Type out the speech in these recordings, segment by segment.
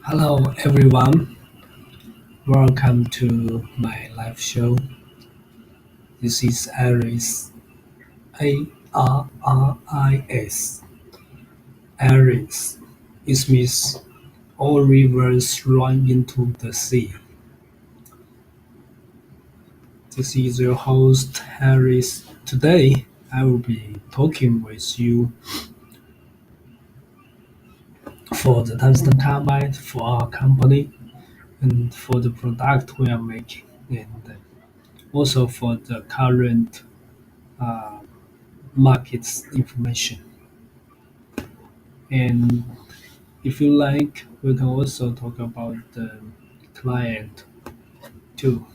Hello everyone, welcome to my live show. This is Aries, Aris. Aries. It means all rivers run into the sea. This is your host Aries. Today I will be talking with you for the tungsten carbide for our company and for the product we are making and also for the current uh, markets information. And if you like, we can also talk about the client too.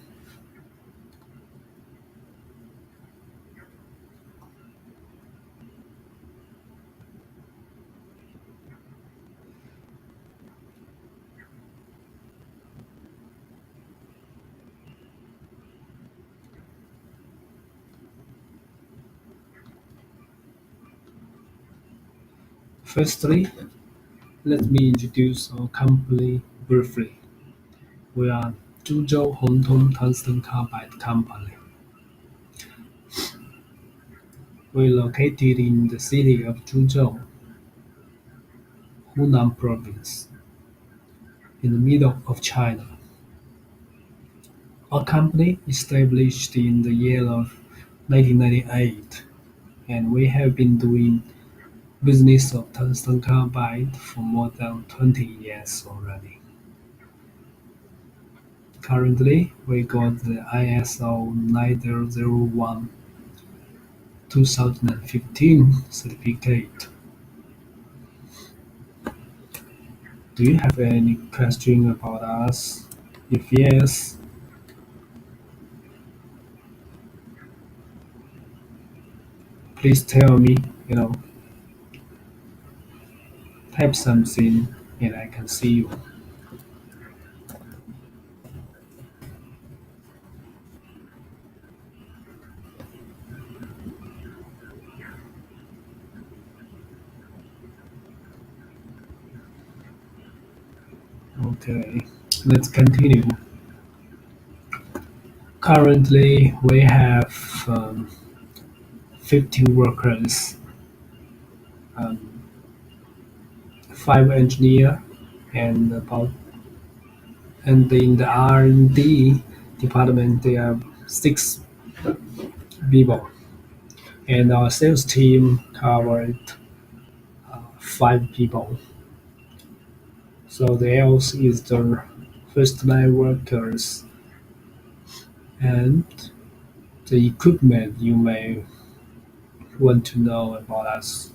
Firstly, let me introduce our company briefly. We are Zhuzhou Hongtong Tungsten Carbide Company. We're located in the city of Zhuzhou, Hunan Province, in the middle of China. Our company established in the year of 1998, and we have been doing business of tungsten carbide for more than 20 years already. Currently, we got the ISO 9001 2015 certificate. Do you have any question about us? If yes, please tell me, you know, type something and I can see you. Okay, let's continue. Currently, we have 50 workers, um, 5 engineers, and about and in the R&D department there are 6 people, and our sales team covered 5 people. So the else is the first line workers and the equipment you may want to know about us.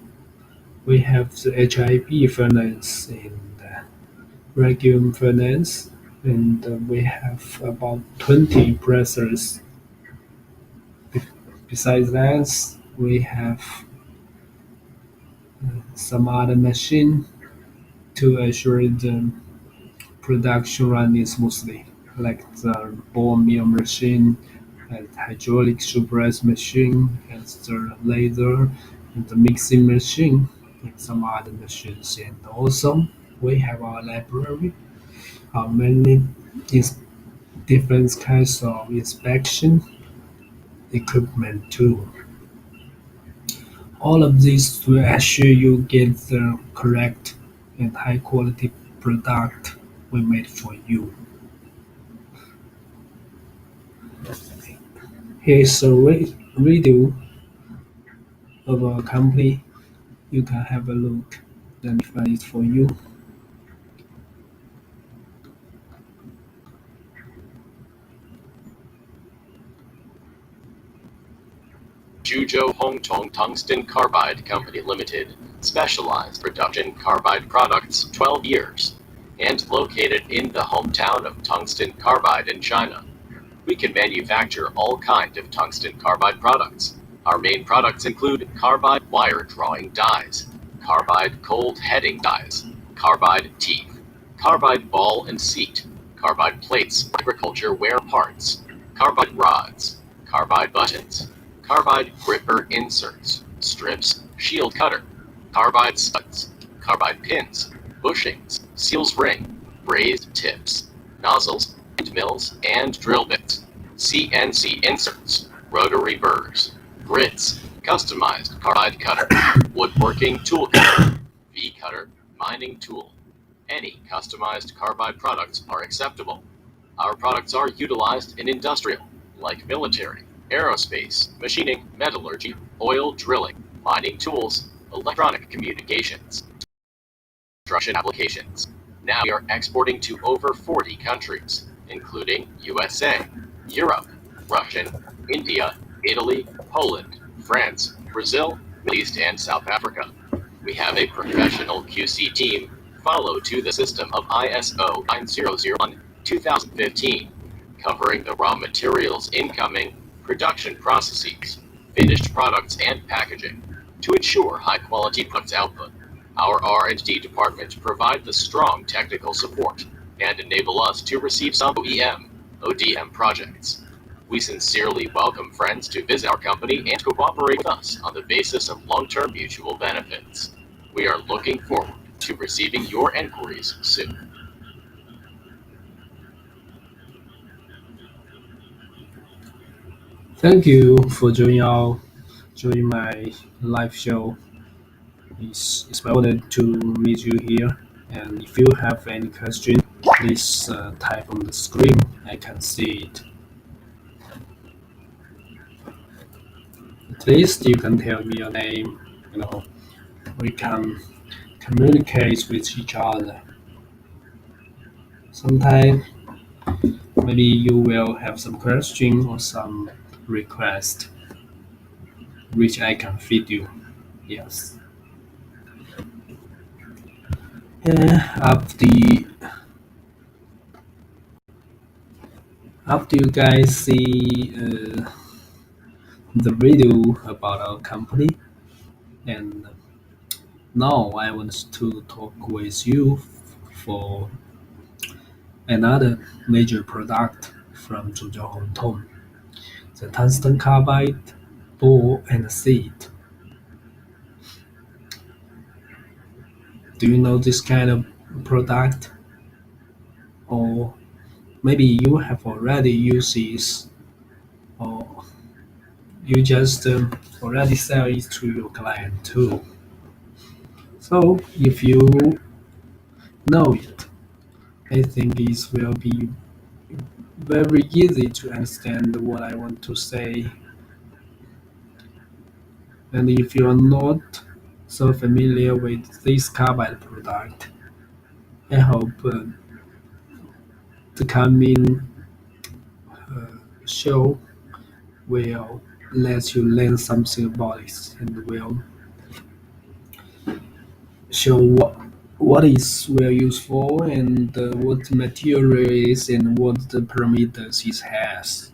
We have the HIP furnace and vacuum furnace, and we have about 20 pressers. Besides that, we have some other machine to ensure the production running smoothly, like the ball mill machine and hydraulic shoe press machine and the laser and the mixing machine and some other machines. And also we have our library, many is different kinds of inspection equipment too. All of these will ensure you get the correct and high quality product we made for you. Here's a video of our company. You can have a look. Let me find it for you. Zhuzhou Hongtong Tungsten Carbide Company Limited, specialized production carbide products 12 years, and located in the hometown of tungsten carbide in China. We can manufacture all kinds of tungsten carbide products. Our main products include carbide wire drawing dies, carbide cold heading dies, carbide teeth, carbide ball and seat, carbide plates, agriculture wear parts, carbide rods, carbide buttons, carbide gripper inserts, strips, shield cutter, carbide studs, carbide pins, bushings, seals ring, brazed tips, nozzles, mills, and drill bits, CNC inserts, rotary burrs, grids, customized carbide cutter, woodworking tool cutter, V cutter, mining tool. Any customized carbide products are acceptable. Our products are utilized in industrial, like military, aerospace, machining, metallurgy, oil drilling, mining tools, electronic communications, construction applications. Now we are exporting to over 40 countries, including USA, Europe, Russia, India, Italy, Poland, France, Brazil, Middle East, and South Africa. We have a professional QC team follow to the system of ISO 9001-2015, covering the raw materials incoming, production processes, finished products, and packaging to ensure high-quality product output. Our R&D department provide the strong technical support and enable us to receive some OEM/ODM projects. We sincerely welcome friends to visit our company and cooperate with us on the basis of long-term mutual benefits. We are looking forward to receiving your inquiries soon. Thank you for joining my live show. It's my honor to meet you here. And if you have any question, please type on the screen. I can see it. At least you can tell me your name. You know, we can communicate with each other. Sometimes maybe you will have some question or some request which I can feed you. Yes. After you guys see the video about our company, and now I want to talk with you for another major product from Zhuzhou Hongtong, the tungsten carbide ball and seed. Do you know this kind of product? Or maybe you have already used this, or you just already sell it to your client too. So if you know it, I think it will be very easy to understand what I want to say. And if you are not so familiar with this carbide product, I hope the coming show will let you learn something about it and will show what is well used for and what material is and what the parameters it has.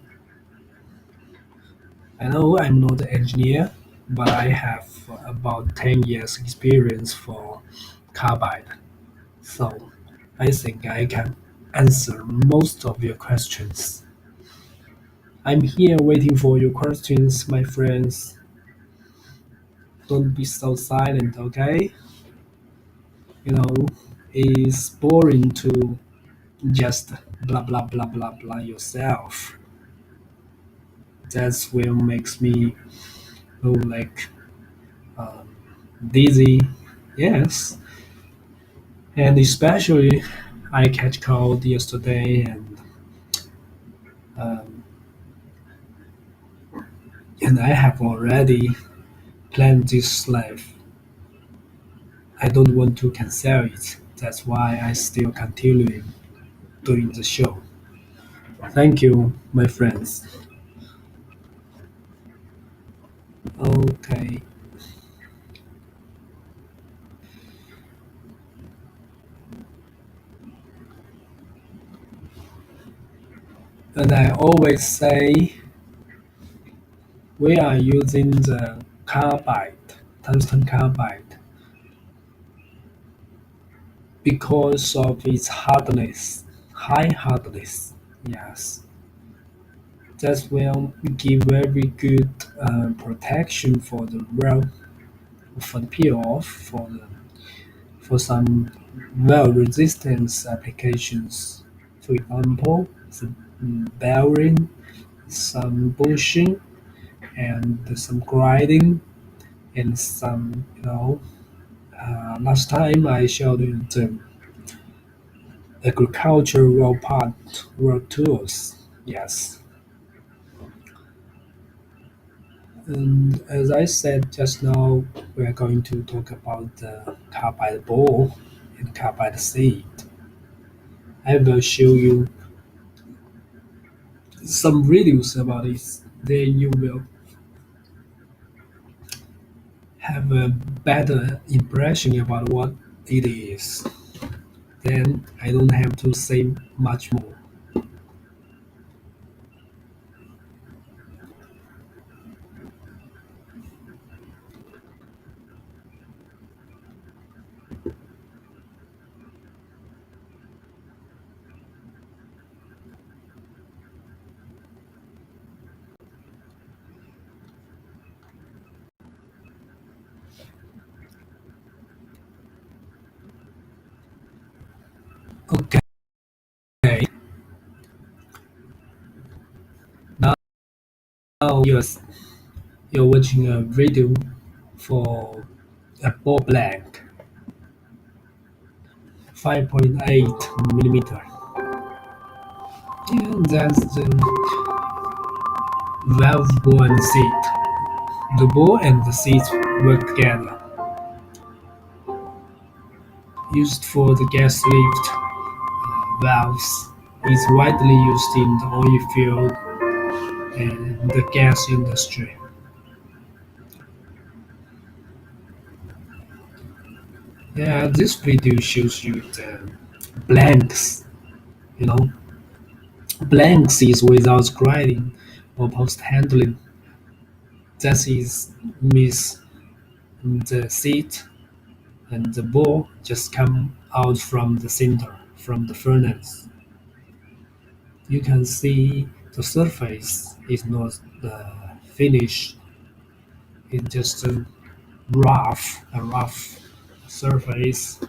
I know I'm not an engineer, but I have about 10 years experience for carbide, so I think I can answer most of your questions. I'm here waiting for your questions, my friends. Don't be so silent, okay? You know, it's boring to just blah blah blah blah blah yourself. That's what makes me like um, dizzy. Yes, and especially I catch cold yesterday, um, and I have already planned this life. I don't want to cancel it. That's why I still continue doing the show. Thank you, my friends. Okay, and I always say we are using the carbide, tungsten carbide, because of its hardness, high hardness. Yes, that will give very good protection for the raw, for the peel off, for some well resistance applications. For example, the bearing, some bushing, and some grinding, and some, last time I showed you the agricultural part work tools. Yes. And as I said just now, we are going to talk about the carbide ball and carbide seed. I will show you some videos about it. Then you will have a better impression about what it is. Then I don't have to say much more. Okay, now you're watching a video for a ball blank, 5.8 millimeter. Yeah, that's the valve ball and seat. The ball and the seat work together. Used for the gas lift valves, is widely used in the oil field and the gas industry. Yeah, this video shows you the blanks. You know, blanks is without grinding or post handling. That is means the seat and the ball just come out from the center, from the furnace. You can see the surface is not finished. It's just a rough surface.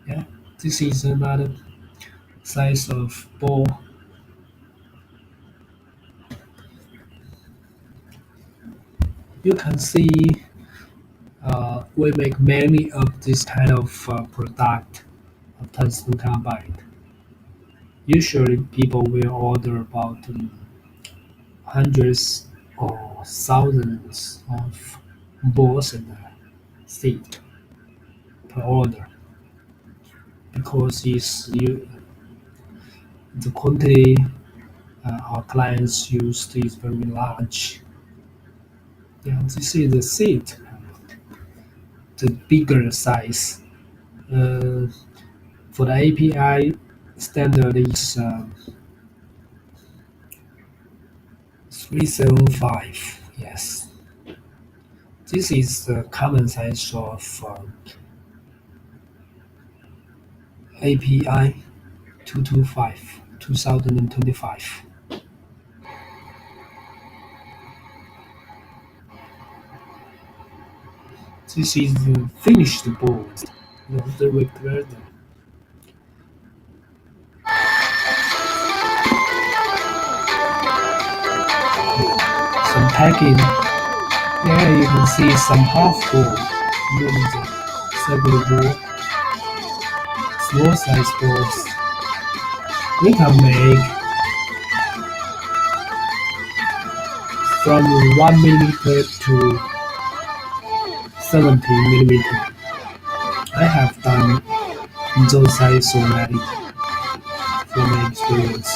Yeah, this is another size of ball. You can see we make many of this kind of product of tungsten carbide. Usually, people will order about hundreds or thousands of balls and seed per order because the quantity our clients use is very large. Yeah, this is the seed, the bigger size. Uh, for the API standard is 375. Yes, this is the common size of API 225 2025. This is the finished board. The required some packing. Yeah, you can see some half board, then the circular board, small size boards. We can make from 1 millimeter to 17 millimeter. I have done those size already from my experience.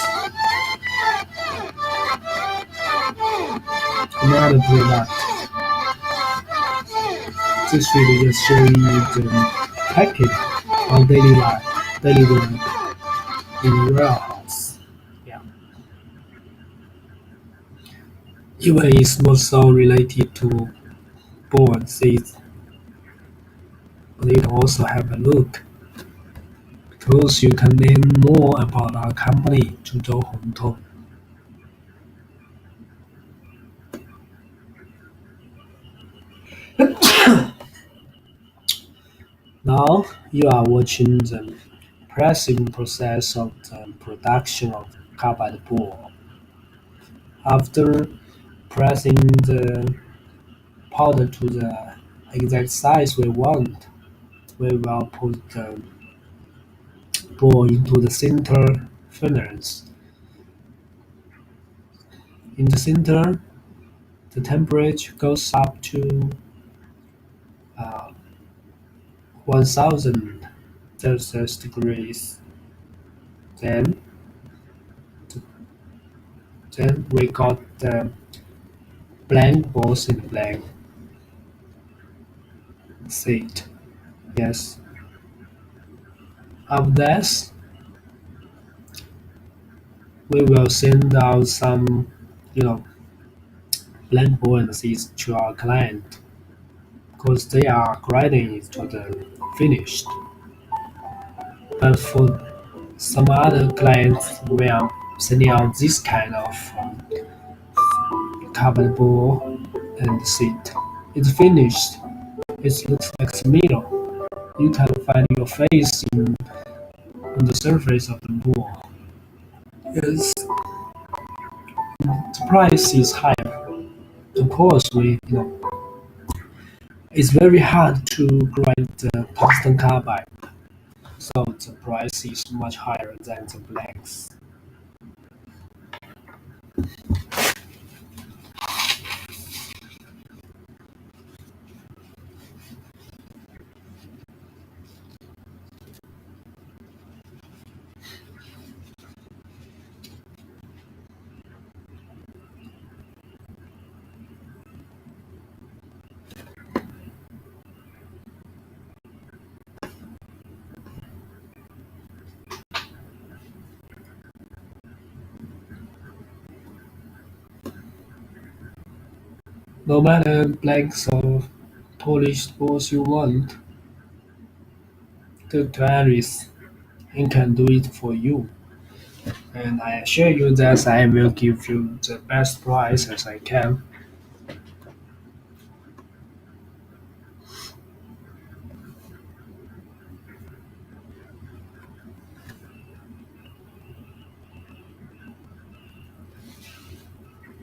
Another product. This video just showing you the packing on daily life, daily work in a warehouse. Yeah. Even it's not so related to board seats, but it also have a look because you can learn more about our company, 株洲红通. Now Now you are watching the pressing process of the production of carbide board. After pressing the powder to the exact size we want, we will put the board into the center furnace. In the center, the temperature goes up to uh, 1000 Celsius degrees. Then, then we got the blank balls in the blank seat. Yes. After that, we will send out some, you know, blank ball and seats to our client because they are grading it to the finished. But for some other clients, we are sending out this kind of carbon ball and seat. It's finished. It looks like a mirror. You can find your face on the surface of the ball. Yes, the price is higher. Of course, it's very hard to grind the tungsten carbide, so the price is much higher than the blanks. No matter blanks or polished balls you want, the Taris can do it for you. And I assure you that I will give you the best price as I can.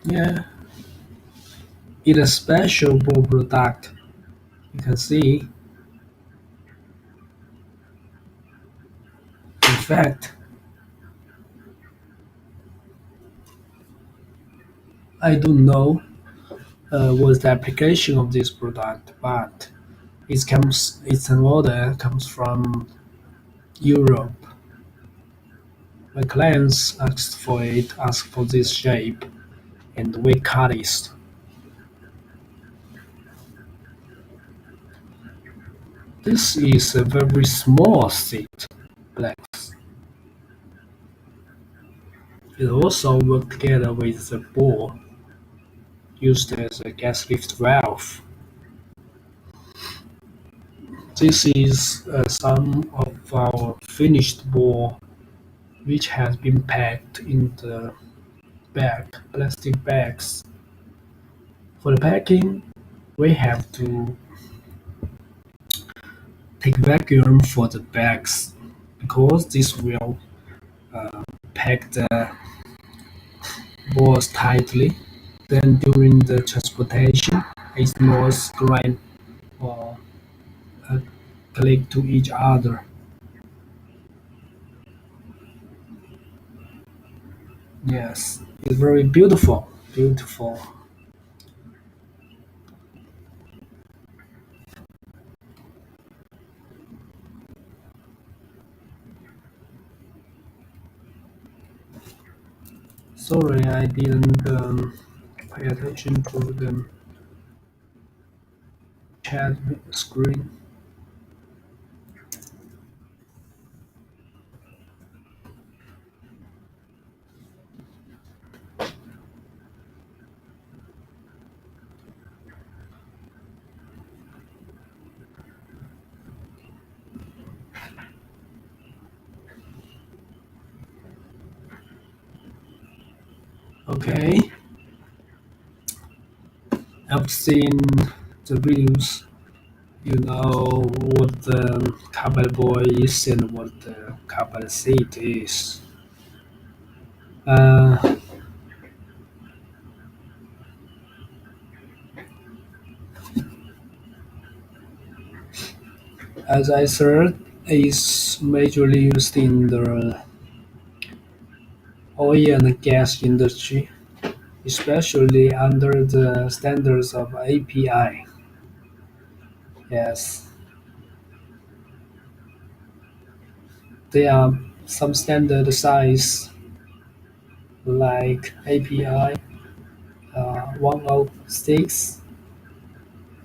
Yeah, it's a special ball product. You can see, in fact, I don't know what's the application of this product, but it's an order comes from Europe. My clients asked for this shape, and we cut it. This is a very small seat, blacks. It also works together with the bore used as a gas lift valve. This is some of our finished bore which has been packed in the plastic bags. For the packing, we have to take vacuum for the bags because this will pack the balls tightly. Then during the transportation, it's not grind or uh, click to each other. Yes, it's very beautiful, beautiful. Sorry, I didn't pay attention to the chat screen. Okay, I've seen the videos You know what the carbide board is and what the carbide seat is. Uh, as I said, is majorly used in the oil and gas industry, especially under the standards of API. Yes, there are some standard size like API 106,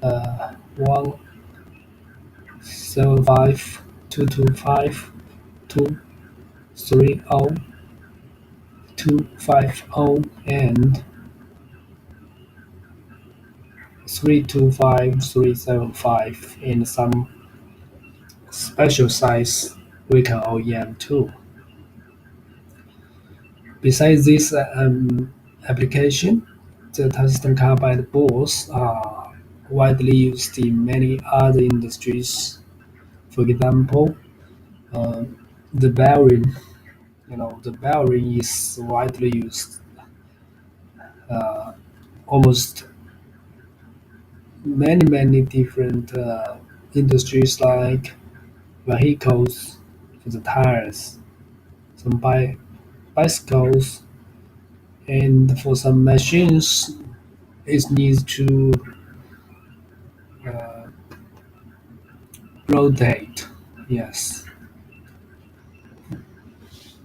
175, 225, 230, 250, and 325, 375, and some special size we can OEM too. Besides this application, the tungsten carbide boards are widely used in many other industries. For example, uh, the bearing, the bearing is widely used uh, almost many different industries like vehicles for the tires, some bicycles, and for some machines it needs to uh, rotate. Yes.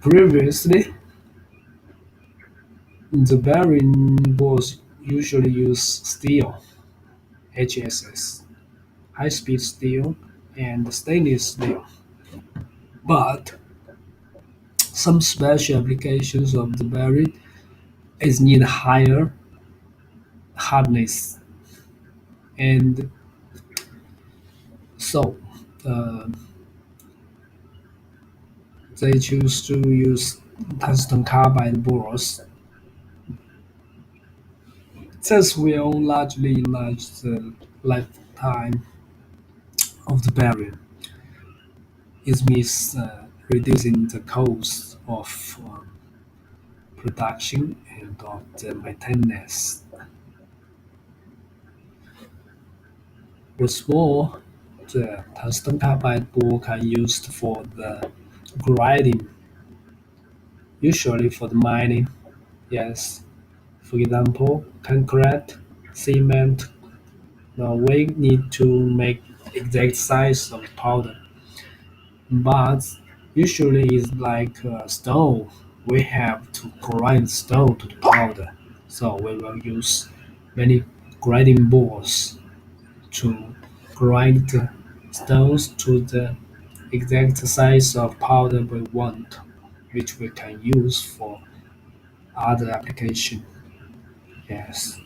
Previously, the bearing was usually used steel (HSS), high-speed steel, and stainless steel. But some special applications of the bearing is need higher hardness, and so uh, they choose to use tungsten carbide bores. This will largely enlarge the lifetime of the bearing. It means reducing the cost of production and of the maintenance. What's more, the tungsten carbide bore can used for the grinding, usually for the mining. Yes, for example, concrete, cement. Now we need to make exact size of powder, but usually it's like stone. We have to grind stone to the powder, so we will use many grinding boards to grind the stones to the exact size of powder we want, which we can use for other application. Yes.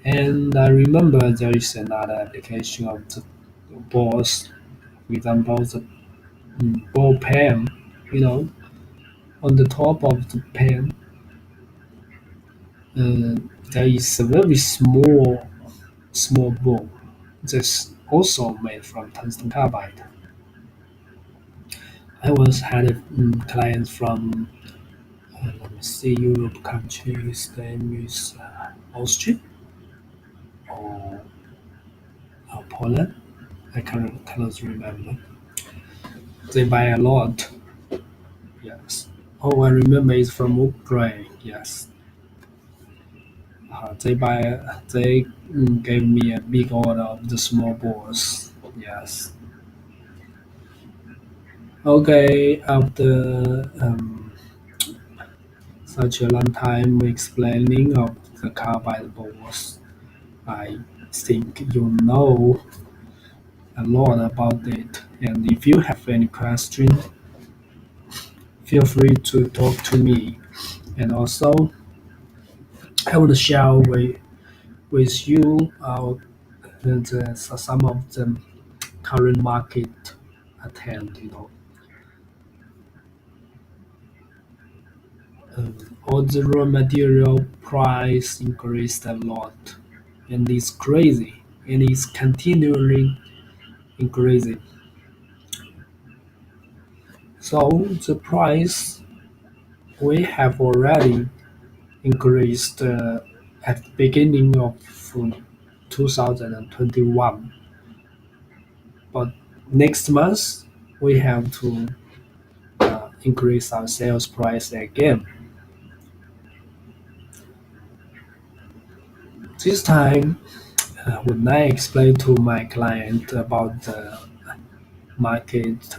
And I remember there is another application of the boards, for example, the ball pen, you know, on the top of the pen, uh, there is a very small ball that's also made from tungsten carbide. I once had a client from, let me see, Europe country. His name is Austria or Poland. I cannot remember. They buy a lot. Yes. Oh, I remember it's from Ukraine. Yes. They gave me a big order of the small balls. Yes. Okay. After such a long time explaining of the carbide balls, I think you know a lot about it. And if you have any question, feel free to talk to me. And also, I will share with you some of the current market attend. All the raw material price increased a lot, and it's crazy. and is continually increasing. So the price we have already increased at the beginning of 2021, but next month we have to increase our sales price again. This time, when I explain to my client about the market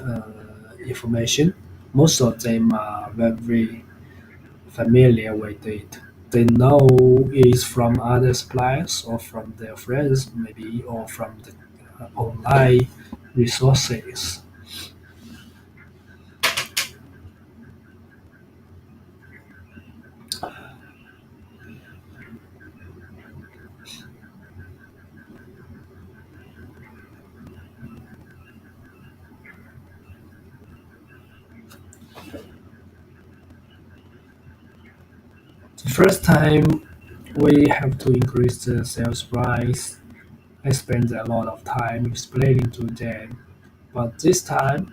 information, most of them are very familiar with it. They know it's from other suppliers or from their friends, maybe, or from the online resources. The first time we have to increase the sales price, I spend a lot of time explaining to them. But this time,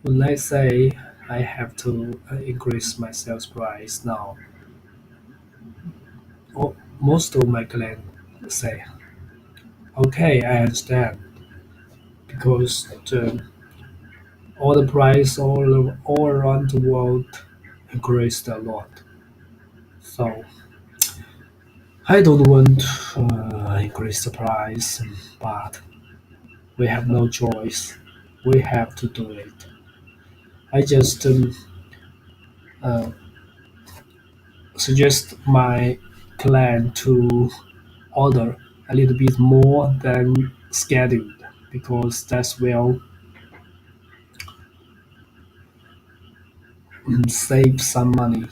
when I say I have to increase my sales price now, most of my clients say, "Okay, I understand," because all the price all around the world increased a lot. So I don't want to increase the price, but we have no choice. We have to do it. I just uh, suggest my client to order a little bit more than scheduled because that will save some money.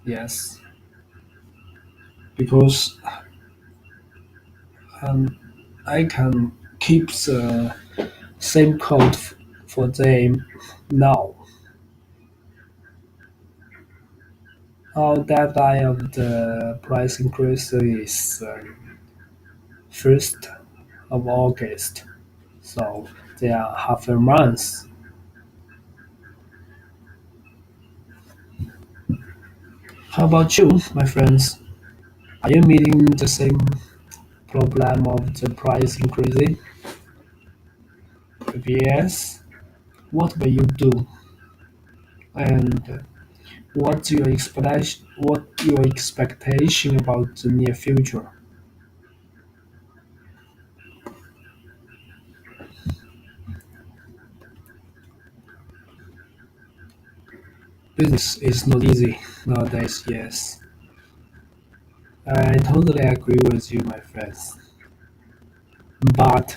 Yes, because um, I can keep the same code for them now. Our deadline of the price increase is 1st of August, so they are half a month. How about you, my friends? Are you meeting the same problem of the price increasing? If yes, what will you do? And what's your expectation? What your expectation about the near future? Business is not easy nowadays. Yes, I totally agree with you, my friends. But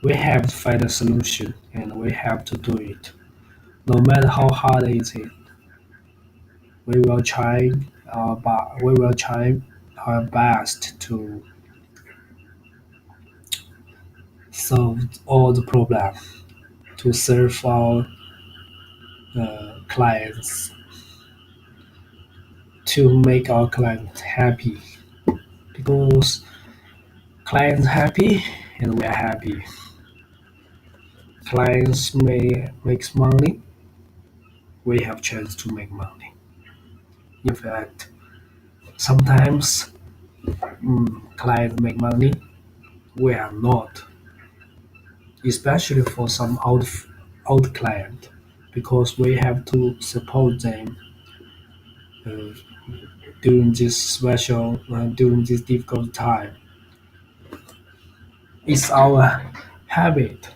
we have to find a solution, and we have to do it. No matter how hard it is, we will try we will try our best to solve all the problem to serve our clients, to make our clients happy, because clients happy and we are happy. Clients may makes money, we have chance to make money. In fact, sometimes clients make money, we are not, especially for some out client, because we have to support them uh, during this difficult time. It's our habit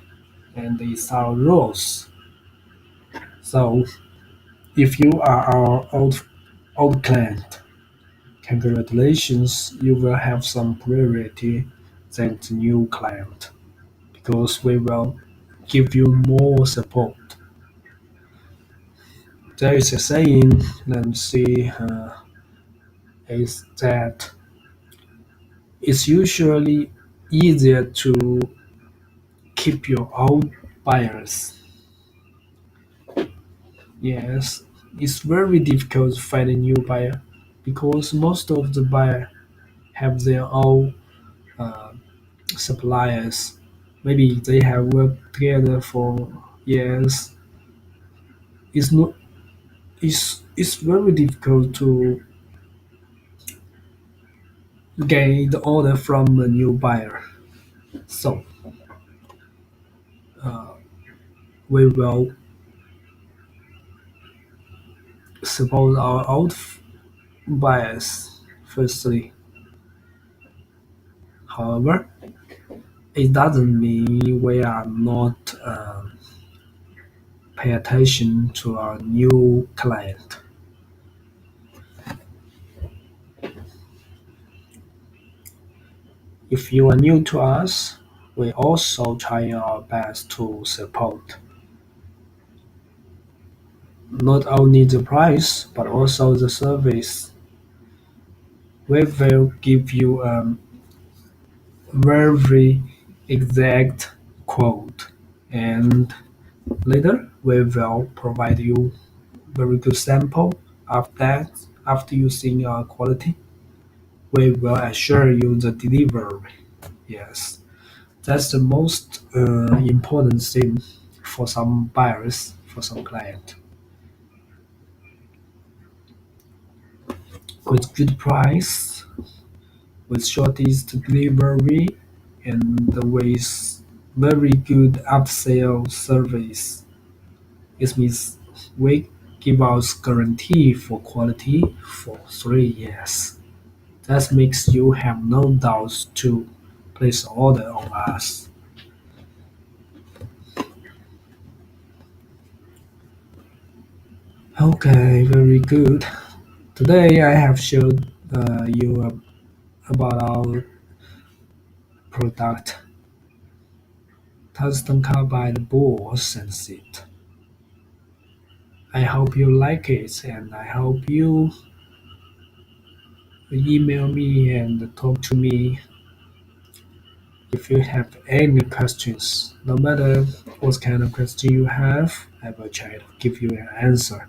and it's our rules. So if you are our old client, congratulations, you will have some priority than the new client because we will give you more support. There is a saying, let me see, is that it's usually easier to keep your old buyers. Yes, it's very difficult to find a new buyer because most of the buyer have their own suppliers. Maybe they have worked together for years. It's not. It's very difficult to get the order from a new buyer. So uh, we will support our old buyers firstly. However, it doesn't mean we are not pay attention to our new client. If you are new to us, we also try our best to support not only the price but also the service. We will give you a very exact quote, and later we will provide you very good sample of that. After you seeing our quality, we will assure you the delivery. Yes, that's the most important thing for some buyers, for some client. With good price, with shortest delivery, and with very good upsell service. It means we give us guarantee for quality for 3 years. That makes you have no doubts to place order on us. Okay, very good. Today I have showed you about our product, tungsten carbide balls and seat. I hope you like it, and I hope you email me and talk to me if you have any questions. No matter what kind of question you have, I will try to give you an answer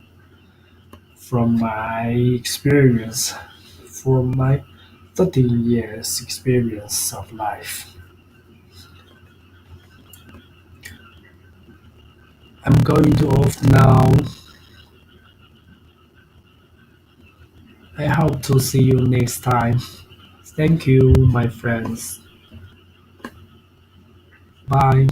from my experience, from my 13 years experience of life. I'm going to off now. I hope to see you next time. Thank you, my friends. Bye.